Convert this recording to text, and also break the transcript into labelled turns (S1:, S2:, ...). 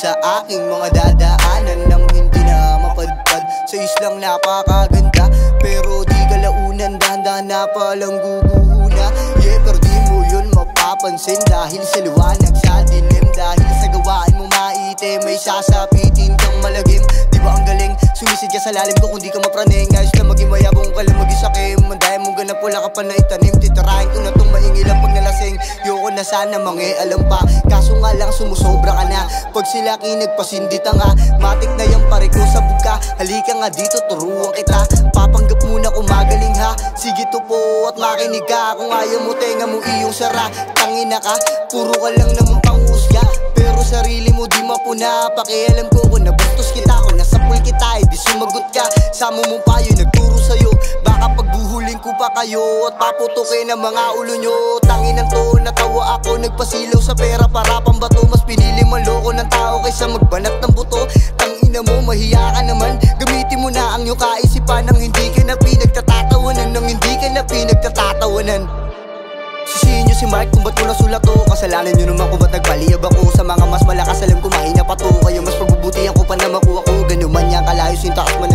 S1: sa aking mga dadaanan nang hindi na mapadpad. Sa islang napakaganda pero di kalaunan, dahan-dahan na palang guguhuna. Yeah, pero di mo yun mapapansin dahil sa liwanag sa dilim. Dahil sa gawain mo maite, may sasapitin kang malagim. Di ba ang galing? Sumisid ka sa lalim ko kung di ka mapraneng. Ayos na maging mayabong ka lang mag-isakim. Mandayan mong ganap wala ka pa na itanim. Titirahin ko na itong maingilang pag nalasing. Yoko na sana alam pa, kaso nga lang sumusobra ka na. Pag sila kinagpasindit nga, matik na yung pare ko sa buka. Halika nga dito, turuan kita. Papanggap muna kung magaling ha. Sige to po at makinig ka. Kung ayaw mo tenga mo iyong sara. Tangina ka, puro ka lang naman pangusga. Pero sarili mo di mapuna. Pakialam ko kung nabustos kita, kung nasa pool kita di sumagot ka. Samo mong payo nagturo sa'yo, baka pagbuhuling ko pa kayo at paputukin ang mga ulo nyo. Tanginan to, natawa ako, nagpasilaw sa pera para pambato. Mas pinili manloko ng tao kaysa magbanat ng buto. Tangina mo, mahiya ka naman. Gamitin mo na ang iyong kaisipan nang hindi ka na pinagtatatawanan. Nang hindi ka na pinagtatatawanan. Sisihin nyo si Mark kung ba't ko nasulat to. Kasalanan nyo naman kung ba't nagpaliyab ako sa mga mas malakas. Alam ko mahina pa to, kayo mas pagbubutihan ko pa na makuha ko. Ganun man yan kalayo, sintakas man